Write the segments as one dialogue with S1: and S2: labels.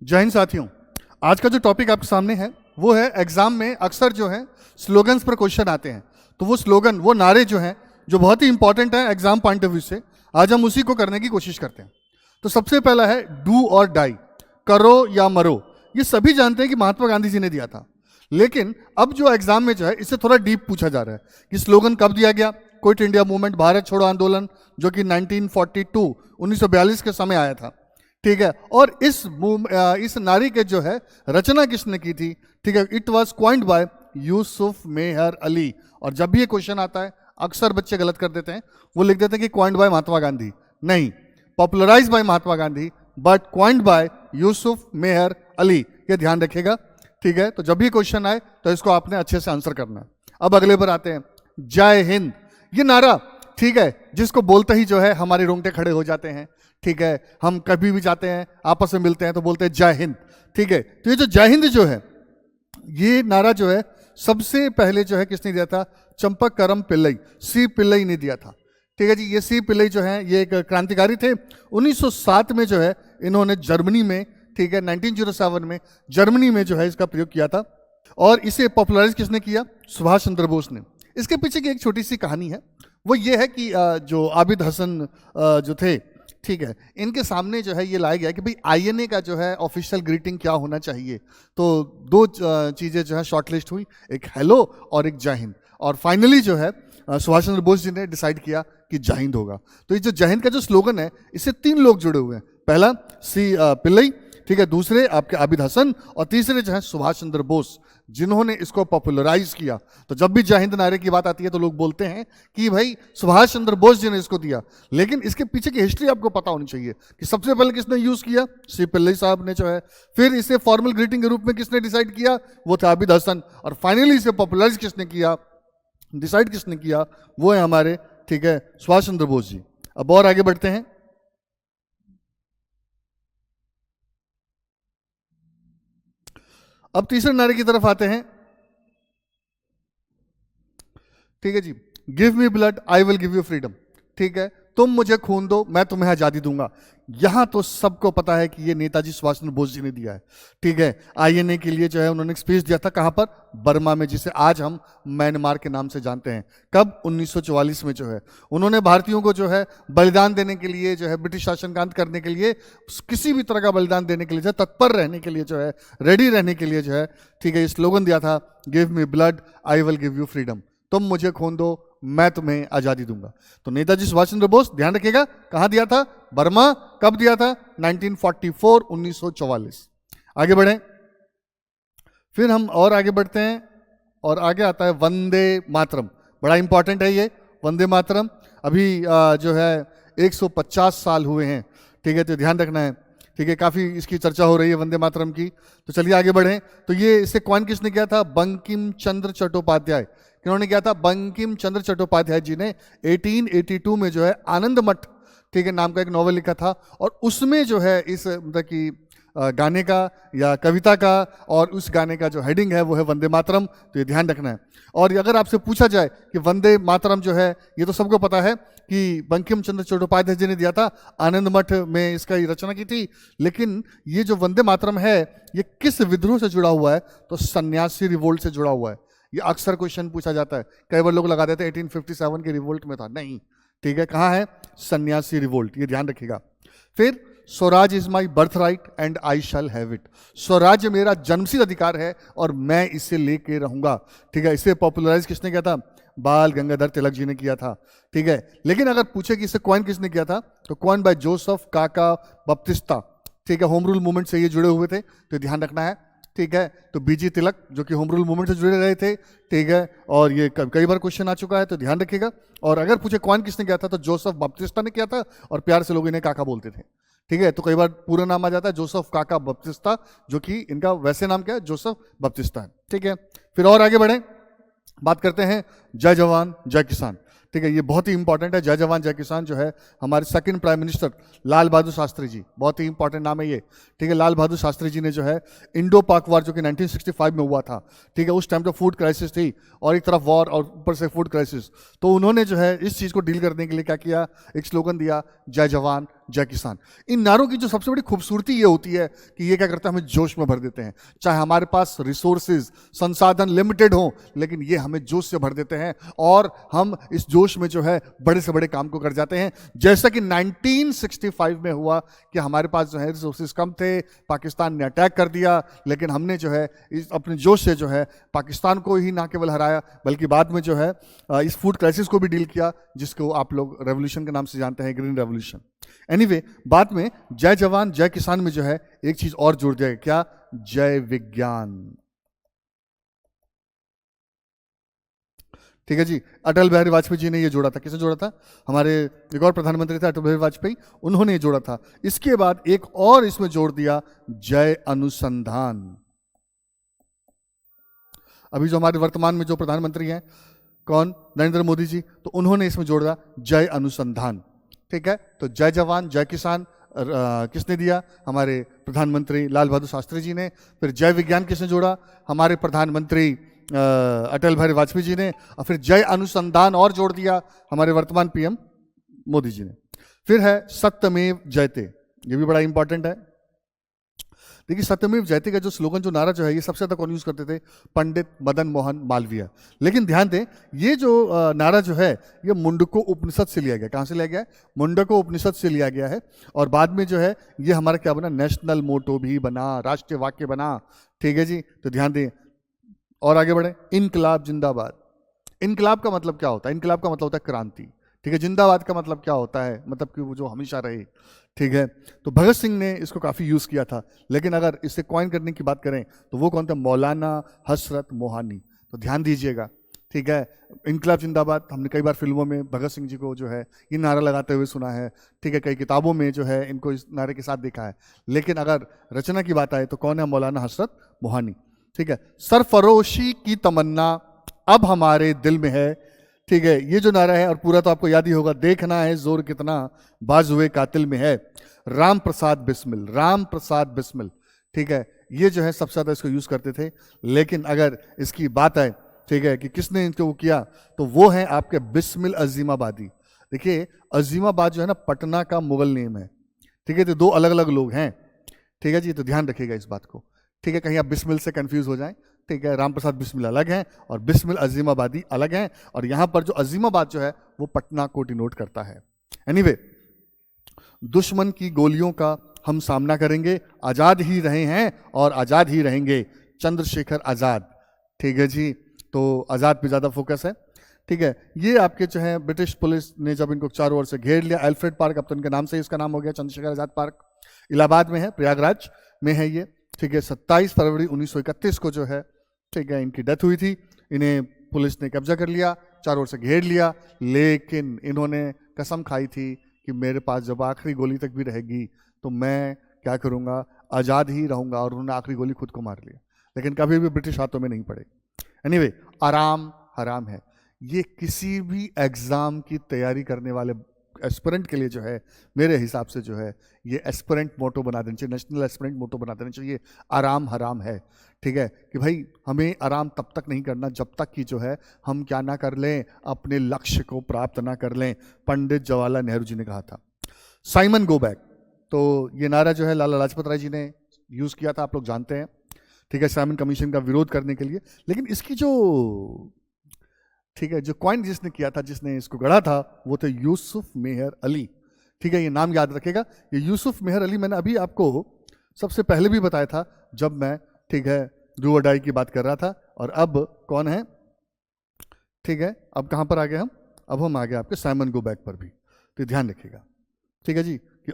S1: जय हिंद साथियों। आज का जो टॉपिक आपके सामने है वो है एग्जाम में अक्सर जो है स्लोगन्स पर क्वेश्चन आते हैं। तो वो स्लोगन, वो नारे जो हैं जो बहुत ही इंपॉर्टेंट है एग्जाम पॉइंट ऑफ व्यू से, आज हम उसी को करने की कोशिश करते हैं। तो सबसे पहला है डू और डाई, करो या मरो। ये सभी जानते हैं कि महात्मा गांधी जी ने दिया था, लेकिन अब जो एग्जाम में जो है इससे थोड़ा डीप पूछा जा रहा है कि स्लोगन कब दिया गया। क्विट इंडिया मूवमेंट, भारत छोड़ो आंदोलन, जो कि 1942 1942 के समय आया था, ठीक है। और इस नारे के जो है रचना किसने की थी, ठीक है। It was coined by Yusuf Meher Ali. और जब भी ये क्वेश्चन आता है अक्सर बच्चे गलत कर देते हैं, वो लिख देते हैं कि क्वाइंड बाय महात्मा गांधी। नहीं, popularise by Mahatma Gandhi but coined by Yusuf Meher Ali, ये ध्यान रखिएगा, ठीक है। तो जब भी क्वेश्चन आए तो इसको आपने अच्छे से आंसर करना है। अब अगले पर आते हैं, जय हिंद। ये नारा, ठीक है, जिसको बोलते ही जो है हमारे रोंगटे खड़े हो जाते हैं, ठीक है। हम कभी भी जाते हैं, आपस में मिलते हैं तो बोलते हैं जय हिंद, ठीक है। तो ये जो जय हिंद जो है, ये नारा जो है सबसे पहले जो है किसने दिया था? चंपककरम पिल्लई, सी पिल्लई ने दिया था, ठीक है जी। ये सी पिल्लई जो है ये एक क्रांतिकारी थे। 1907 में जो है इन्होंने जर्मनी में, ठीक है, 1907 में जर्मनी में जो है इसका प्रयोग किया था। और इसे पॉपुलराइज किसने किया? सुभाष चंद्र बोस ने। इसके पीछे की एक छोटी सी कहानी है, वो ये है कि जो आबिद हसन जो थे, ठीक है, इनके सामने जो है ये लाया गया कि भाई आईएनए का जो है ऑफिशियल ग्रीटिंग क्या होना चाहिए। तो दो चीज़ें जो है शॉर्टलिस्ट हुई, एक हेलो और एक जय हिंद। और फाइनली जो है सुभाष चंद्र बोस जी ने डिसाइड किया कि जय हिंद होगा। तो ये जो जय हिंद का जो स्लोगन है, इससे 3 लोग जुड़े हुए हैं। पहला सी पिल्लई, ठीक है, दूसरे आपके आबिद हसन, और तीसरे जो है सुभाष चंद्र बोस, जिन्होंने इसको पॉपुलराइज किया। तो जब भी जय हिंद नारे की बात आती है तो लोग बोलते हैं कि भाई सुभाष चंद्र बोस जी ने इसको दिया, लेकिन इसके पीछे की हिस्ट्री आपको पता होनी चाहिए कि सबसे पहले किसने यूज किया? सी पिल्लई साहब ने जो है। फिर इसे फॉर्मल ग्रीटिंग के रूप में किसने डिसाइड किया? वो था आबिद हसन। और फाइनली इसे पॉपुलराइज किसने किया, डिसाइड किसने किया? वो है हमारे, ठीक है, सुभाष चंद्र बोस जी। अब और आगे बढ़ते हैं। अब तीसरे नारे की तरफ आते हैं, ठीक है ji. Give me blood I will give you freedom, ठीक है, तुम मुझे खून दो मैं तुम्हें आजादी दूंगा। यहां तो सबको पता है कि ये नेताजी सुभाष चंद्र बोस जी ने दिया है, ठीक है। आईएनए के लिए जो है उन्होंने एक स्पीच दिया था, कहां पर? बर्मा में, जिसे आज हम म्यांमार के नाम से जानते हैं। कब? 1944 में जो है उन्होंने भारतीयों को जो है बलिदान देने के लिए, जो है ब्रिटिश शासन का अंत करने के लिए, किसी भी तरह का बलिदान देने के लिए जो है तत्पर रहने के लिए, जो है रेडी रहने के लिए जो है, ठीक है, स्लोगन दिया था, give me blood I will give you freedom, तुम मुझे खून दो मैं तुम्हें आजादी दूंगा। तो नेताजी सुभाष चंद्र बोस, ध्यान रखिएगा, कहां दिया था? बर्मा। कब दिया था? 1944 1944। आगे बढ़े, फिर हम और आगे बढ़ते हैं, और आगे आता है वंदे मातरम। बड़ा इंपॉर्टेंट है ये वंदे मातरम। अभी जो है 150 साल हुए हैं, ठीक है, तो ध्यान रखना है, ठीक है। काफी इसकी चर्चा हो रही है वंदे मातरम की। तो चलिए आगे बढ़ें। तो ये इसे कौन किसने किया था? बंकिम चंद्र चट्टोपाध्याय। किन्होंने किया था? बंकिम चंद्र चट्टोपाध्याय जी ने 1882 में जो है आनंद मठ, ठीक है, नाम का एक नॉवल लिखा था। और उसमें जो है इस मतलब कि गाने का या कविता का, और उस गाने का जो हेडिंग है वो है वंदे मातरम। तो ये ध्यान रखना है। और अगर आपसे पूछा जाए कि वंदे मातरम जो है, ये तो सबको पता है कि बंकिम चंद्र चट्टोपाध्याय जी ने दिया था, आनंद मठ में इसका रचना की थी। लेकिन ये जो वंदे मातरम है ये किस विद्रोह से जुड़ा हुआ है? तो सन्यासी रिवोल्ट से जुड़ा हुआ है। ये अक्सर क्वेश्चन पूछा जाता है, कई बार लोग लगा देते हैं 1857 के रिवोल्ट में था। नहीं, ठीक है, कहाँ है? सन्यासी रिवोल्ट, ये ध्यान रखिएगा। फिर Swaraj is my birth right and I shall have it. स्वराज्य मेरा जन्मसिद्ध अधिकार है और मैं इसे लेके रहूंगा, ठीक है। इसे पॉपुलराइज किसने किया था? बाल गंगाधर तिलक जी ने किया था, ठीक है। लेकिन अगर पूछे कि इसे कॉइन किसने किया था, तो कॉइन बाय जोसेफ काका बप्तिस्ता, ठीक है। होम रूल मूवमेंट से ये जुड़े हुए थे, तो ध्यान रखना है, ठीक है। तो बीजी तिलक जो कि होम रूल मूवमेंट से जुड़े रहे थे, ठीक है। और ये कई बार क्वेश्चन आ चुका है, तो ध्यान रखिएगा। और अगर पूछे कौन किसने किया था, तो जोसेफ बप्तिस्ता ने किया था, और प्यार से लोग इन्हें काका बोलते थे, ठीक है। तो कई बार पूरा नाम आ जाता है जोसेफ काका बप्तिस्ता, जो कि इनका वैसे नाम क्या है? जोसेफ बप्तिस्ता है, ठीक है। फिर और आगे बढ़े, बात करते हैं जय जवान जय किसान, ठीक है। ये बहुत ही इंपॉर्टेंट है। जय जवान जय किसान जो है हमारे second prime minister Lal Bahadur Shastri ji, बहुत ही इंपॉर्टेंट नाम है ये, ठीक है। लाल बहादुर शास्त्री जी ने जो है इंडो पाक वार जो कि 1965 में हुआ था, ठीक है, उस टाइम तो फूड क्राइसिस थी, और एक तरफ वॉर और ऊपर से फूड क्राइसिस। तो उन्होंने जो है इस चीज़ को डील करने के लिए क्या किया? एक स्लोगन दिया, जय जवान जय किसान। इन नारों की जो सबसे बड़ी खूबसूरती ये होती है कि ये क्या करते हैं, हमें जोश में भर देते हैं। चाहे हमारे पास रिसोर्सेज, संसाधन लिमिटेड हो, लेकिन ये हमें जोश से भर देते हैं और हम इस जोश में जो है बड़े से बड़े काम को कर जाते हैं। जैसा कि 1965 में हुआ कि हमारे पास जो है रिसोर्सेज कम थे, पाकिस्तान ने अटैक कर दिया, लेकिन हमने जो है इस अपने जोश से जो है पाकिस्तान को ही ना केवल हराया, बल्कि बाद में जो है इस फूड क्राइसिस को भी डील किया, जिसको आप लोग रेवोल्यूशन के नाम से जानते हैं, ग्रीन रेवोल्यूशन। एनीवे, बाद में जय जवान जय किसान में जो है एक चीज और जोड़ दिया गया, क्या? जय विज्ञान। ठीक है जी, अटल बिहारी वाजपेयी जी ने ये जोड़ा था। किसे जोड़ा था? हमारे एक और प्रधानमंत्री थे अटल बिहारी वाजपेयी, उन्होंने ये जोड़ा था। इसके बाद एक और इसमें जोड़ दिया, जय अनुसंधान। अभी जो हमारे वर्तमान में जो प्रधानमंत्री हैं, कौन? नरेंद्र मोदी जी, तो उन्होंने इसमें जोड़ा जय अनुसंधान। ठीक है, तो जय जवान जय किसान किसने दिया? हमारे प्रधानमंत्री लाल बहादुर शास्त्री जी ने। फिर जय विज्ञान किसने जोड़ा? हमारे प्रधानमंत्री अटल बिहारी वाजपेयी जी ने। और फिर जय अनुसंधान और जोड़ दिया हमारे वर्तमान पीएम मोदी जी ने। फिर है सत्यमेव जयते, ये भी बड़ा इंपॉर्टेंट है। देखिए, सत्यमेव जयते का जो स्लोगन, जो नारा जो है, ये सबसे ज्यादा कौन यूज करते थे? पंडित मदन मोहन मालवीय। लेकिन ध्यान दें, ये जो नारा जो है, ये मुंडको उपनिषद से लिया गया। कहां से लिया गया है? मुंडको उपनिषद से लिया गया है। और बाद में जो है ये हमारा क्या बना? नेशनल मोटो भी बना, राष्ट्रीय वाक्य बना। ठीक है जी, तो ध्यान दें और आगे बढ़े। इनकलाब जिंदाबाद। इनकलाब का मतलब क्या होता है? इनकलाब का मतलब होता है क्रांति। ठीक है, जिंदाबाद का मतलब क्या होता है? मतलब कि वो जो हमेशा रहे। ठीक है, तो भगत सिंह ने इसको काफी यूज किया था। लेकिन अगर इसे कॉइन करने की बात करें तो वो कौन था? मौलाना हसरत मोहानी। तो ध्यान दीजिएगा। ठीक है, इनकलाब जिंदाबाद हमने कई बार फिल्मों में भगत सिंह जी को जो है ये नारा लगाते हुए सुना है। ठीक है, कई किताबों में जो है इनको इस नारे के साथ देखा है। लेकिन अगर रचना की बात आए तो कौन है? मौलाना हसरत मोहानी। ठीक है, सरफरोशी की तमन्ना अब हमारे दिल में है। ठीक है, ये जो नारा है, और पूरा तो आपको याद ही होगा, देखना है जोर कितना बाजुए कातिल में है। राम प्रसाद बिस्मिल, राम प्रसाद बिस्मिल। ठीक है, ये जो है सबसे ज्यादा इसको यूज करते थे। लेकिन अगर इसकी बात आए, ठीक है, कि किसने इनको किया, तो वो है आपके बिस्मिल अजीमाबादी। देखिए, अजीमाबाद जो है ना, पटना का मुगल नेम है। ठीक है, तो दो अलग अलग लोग हैं। ठीक है जी, तो ध्यान रखिएगा इस बात को। ठीक है, कहीं आप बिस्मिल से कंफ्यूज हो जाएं। ठीक है, राम प्रसाद बिस्मिल अलग हैं और बिस्मिल अजीमाबादी अलग हैं। और यहां पर जो अजीमाबाद जो है वो पटना को डिनोट करता है। एनीवे, दुश्मन की गोलियों का हम सामना करेंगे, आजाद ही रहे हैं और आजाद ही रहेंगे। चंद्रशेखर आजाद। ठीक है जी, तो आजाद पे ज्यादा फोकस है। ठीक है, ये आपके जो है ब्रिटिश पुलिस ने जब इनको चारों ओर से घेर लिया, एल्फ्रेड पार्क, अब तो इनके नाम से इसका नाम हो गया चंद्रशेखर आजाद पार्क। इलाहाबाद में है, प्रयागराज में है ये। ठीक है, 27 फरवरी 1931 को जो है, ठीक है, इनकी डेथ हुई थी। इन्हें पुलिस ने कब्जा कर लिया, चारों ओर से घेर लिया। लेकिन इन्होंने कसम खाई थी कि मेरे पास जब आखिरी गोली तक भी रहेगी तो मैं क्या करूंगा? आजाद ही रहूंगा। और उन्होंने आखिरी गोली खुद को मार लिया, लेकिन कभी भी ब्रिटिश हाथों में नहीं पड़े। एनीवे, आराम हराम है। ये किसी भी एग्जाम की तैयारी करने वाले एस्पिरेंट के लिए जो है, मेरे हिसाब से जो है, ये एस्पिरेंट मोटो बना देना चाहिए, नेशनल एस्पिरेंट मोटो बना देना चाहिए। आराम हराम है। ठीक है, कि भाई हमें आराम तब तक नहीं करना जब तक कि जो है हम क्या ना कर लें, अपने लक्ष्य को प्राप्त ना कर लें। पंडित जवाहरलाल नेहरू जी ने कहा था। साइमन गो बैक, तो ये नारा जो है लाला लाजपत राय जी ने यूज किया था, आप लोग जानते हैं। ठीक है, साइमन कमीशन का विरोध करने के लिए। लेकिन इसकी जो, ठीक है, जो कॉइन जिसने किया था, जिसने इसको गढ़ा था, वो थे यूसुफ मेहर अली। ठीक है, ये नाम याद रखेगा। ये यूसुफ मेहर अली मैंने अभी आपको सबसे पहले भी बताया था जब मैं, ठीक है, डू और डाई की बात कर रहा था। और अब कौन है? ठीक है, अब कहां पर आ गए हम? अब हम आ गए आपके साइमन गो बैक पर भी, तो ध्यान रखिएगा। ठीक है जी, कि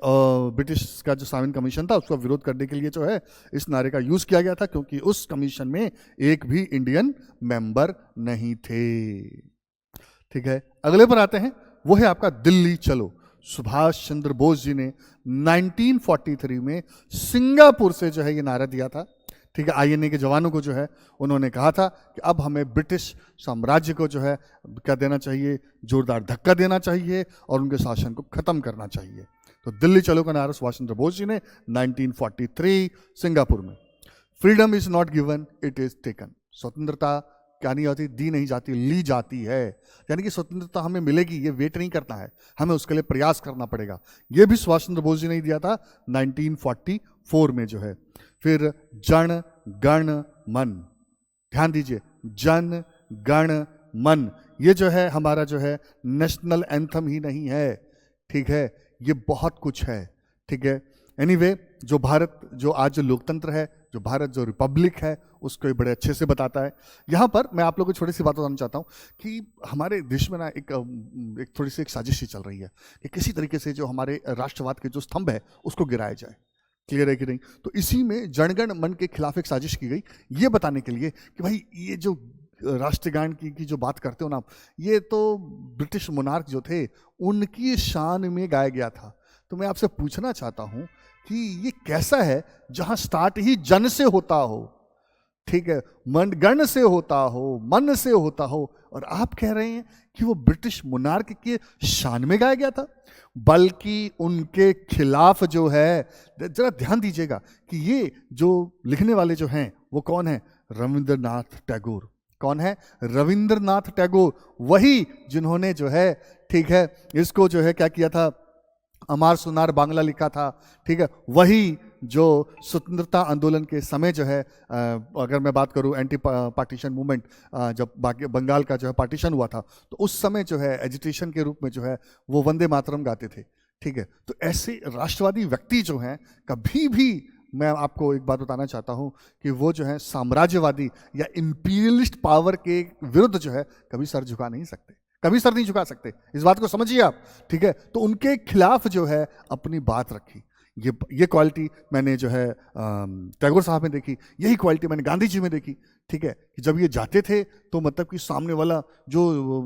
S1: ब्रिटिश का जो साइमन कमीशन था उसका विरोध करने के लिए जो है इस नारे का यूज किया गया था, क्योंकि उस कमीशन में एक भी इंडियन मेंबर नहीं थे। ठीक है, अगले पर आते हैं, वो है आपका दिल्ली चलो। सुभाष चंद्र बोस जी ने 1943 में सिंगापुर से जो है ये नारा दिया था। ठीक है, आईएनए के जवानों को जो है उन्होंने कहा था कि अब हमें ब्रिटिश साम्राज्य को जो है क्या देना चाहिए? जोरदार धक्का देना चाहिए और उनके शासन को खत्म करना चाहिए। तो दिल्ली चलो का नारा सुभाष चंद्र बोस जी ने 1943 सिंगापुर में। Freedom is not given, it is taken. स्वतंत्रता क्या नहीं होती, दी नहीं जाती, ली जाती है। यानी कि स्वतंत्रता हमें मिलेगी, ये वेट नहीं करना है, हमें उसके लिए प्रयास करना पड़ेगा। ये भी सुभाष चंद्र बोस जी ने दिया था 1944 में जो है। फिर जन गण मन, ध्यान दीजिए, जन गण मन, ये जो है हमारा जो है नेशनल एंथम ही नहीं है, ठीक है, ये बहुत कुछ है, ठीक है। एनीवे, जो भारत, जो आज जो लोकतंत्र है, जो भारत जो रिपब्लिक है, उसको बड़े अच्छे से बताता है। यहाँ पर मैं आप लोगों को छोटी सी बात बताना चाहता हूँ कि हमारे देश में ना एक थोड़ी सी एक साजिश चल रही है कि किसी तरीके से जो हमारे राष्ट्रवाद के जो स्तंभ है उसको गिराया जाए। क्लियर है कि नहीं? तो इसी में जनगण मन के खिलाफ एक साजिश की गई, ये बताने के लिए कि भाई ये जो राष्ट्रगान की जो बात करते हो ना आप, ये तो ब्रिटिश मोनार्क जो थे उनकी शान में गाया गया था। तो मैं आपसे पूछना चाहता हूं कि ये कैसा है जहां स्टार्ट ही जन से होता हो, ठीक है, मन गण से होता हो, मन से होता हो, और आप कह रहे हैं कि वो ब्रिटिश मोनार्क के शान में गाया गया था, बल्कि उनके खिलाफ जो है। जरा ध्यान दीजिएगा कि ये जो लिखने वाले जो हैं वो कौन है? रविंद्रनाथ टैगोर। कौन है? रविंद्रनाथ टैगोर, वही जिन्होंने जो है, ठीक है, इसको जो है क्या किया था, अमार सुनार बांग्ला लिखा था, ठीक है, वही जो स्वतंत्रता आंदोलन के समय जो है, अगर मैं बात करूं एंटी पार्टीशन मूवमेंट, जब बंगाल का जो है पार्टीशन हुआ था, तो उस समय जो है एजिटेशन के रूप में जो है वो वंदे मातरम गाते थे, ठीक है। तो ऐसे राष्ट्रवादी व्यक्ति जो हैं, कभी भी मैं आपको एक बात बताना चाहता हूं कि वो जो है साम्राज्यवादी या इंपीरियलिस्ट पावर के विरुद्ध जो है कभी सर झुका नहीं सकते, कभी सर नहीं झुका सकते, इस बात को समझिए आप, ठीक है। तो उनके खिलाफ जो है अपनी बात रखी। ये क्वालिटी मैंने जो है टैगोर साहब में देखी, यही क्वालिटी मैंने गांधी जी में देखी, ठीक है, कि जब ये जाते थे तो मतलब कि सामने वाला जो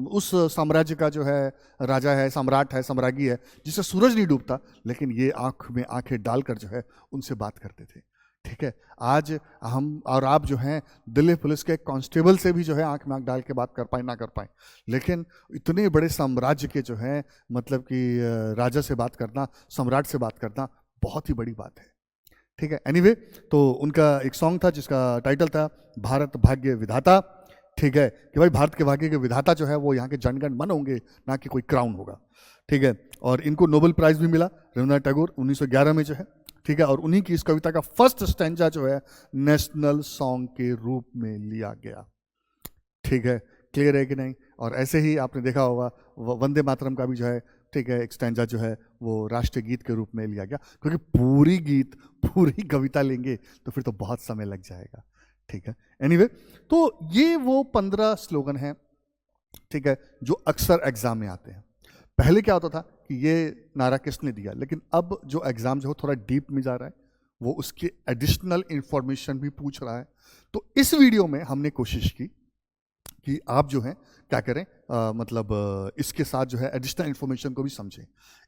S1: उस साम्राज्य का जो है राजा है, सम्राट है, सम्राज्ञी है, जिससे सूरज नहीं डूबता, लेकिन ये आंख में आंखें डालकर जो है उनसे बात करते थे, ठीक है। आज हम और आप जो हैं दिल्ली पुलिस के कांस्टेबल से भी जो है आंख में आंख डाल के बात कर पाए ना कर पाए, लेकिन इतने बड़े साम्राज्य के जो है मतलब कि राजा से बात करना, सम्राट से बात करना बहुत ही बड़ी बात है, ठीक है। एनीवे, तो उनका एक सॉन्ग था जिसका टाइटल था भारत भाग्य विधाता, ठीक है, कि भाई भारत के भाग्य के विधाता जो है वो यहाँ के जनगण मन होंगे, ना कि कोई क्राउन होगा, ठीक है। और इनको नोबेल प्राइज भी मिला रविंद्रनाथ टैगोर 1911 में जो है, ठीक है। और उन्हीं की इस कविता का फर्स्ट स्टैंजा जो है नेशनल सॉन्ग के रूप में लिया गया, ठीक है। क्लियर है कि नहीं? और ऐसे ही आपने देखा होगा वंदे मातरम का भी जो है, ठीक है, एक स्टैंजा जो है वो राष्ट्रीय गीत के रूप में लिया गया, क्योंकि पूरी गीत, पूरी कविता लेंगे तो फिर तो बहुत समय लग जाएगा, ठीक है। एनीवे, तो ये वो 15 स्लोगन हैं, ठीक है, जो अक्सर एग्जाम में आते हैं। पहले क्या होता था कि ये नारा किसने दिया, लेकिन अब जो एग्जाम जो थोड़ा डीप में जा रहा है, वो उसके एडिशनल इंफॉर्मेशन भी पूछ रहा है। तो इस वीडियो में हमने कोशिश की कि आप जो हैं क्या करें, मतलब इसके साथ जो है एडिशनल इन्फॉर्मेशन को भी समझें।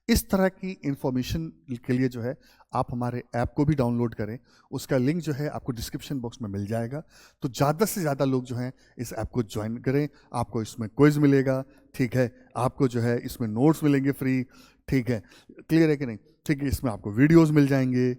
S1: इस तरह की इन्फॉर्मेशन के लिए जो है आप हमारे ऐप को भी डाउनलोड करें, उसका लिंक जो है आपको डिस्क्रिप्शन बॉक्स में मिल जाएगा। तो ज़्यादा से ज़्यादा लोग जो हैं इस ऐप को ज्वाइन करें, आपको इसमें क्विज मिलेगा, ठीक है, आपको जो है इसमें नोट्स मिलेंगे फ्री, ठीक है। क्लियर है कि नहीं? ठीक है, इसमें आपको वीडियोज़ मिल जाएंगे।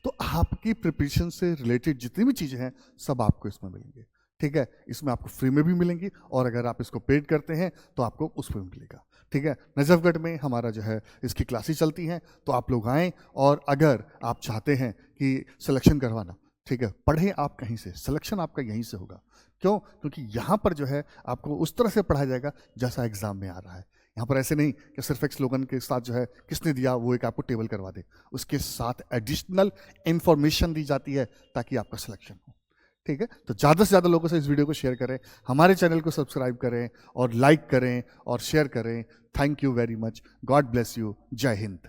S1: तो आपकी प्रिपरेशन से रिलेटेड जितनी भी चीज़ें हैं सब आपको इसमें मिलेंगे, ठीक है। इसमें आपको फ्री में भी मिलेंगी, और अगर आप इसको पेड करते हैं तो आपको उस पर मिलेगा, ठीक है। नजफगढ़ में हमारा जो है इसकी क्लासेस चलती हैं, तो आप लोग आएँ, और अगर आप चाहते हैं कि सिलेक्शन करवाना, ठीक है, पढ़ें आप कहीं से, सिलेक्शन आपका यहीं से होगा। क्यों? क्योंकि यहाँ पर जो है आपको उस तरह से पढ़ाया जाएगा जैसा एग्जाम में आ रहा है। यहाँ पर ऐसे नहीं कि सिर्फ एक स्लोगन के साथ जो है किसने दिया वो एक आपको टेबल करवा दे, उसके साथ एडिशनल इंफॉर्मेशन दी जाती है ताकि आपका सिलेक्शन हो, ठीक है। तो ज़्यादा से ज़्यादा लोगों से इस वीडियो को शेयर करें, हमारे चैनल को सब्सक्राइब करें और लाइक करें और शेयर करें। Thank you very much. God bless you. जय हिंद।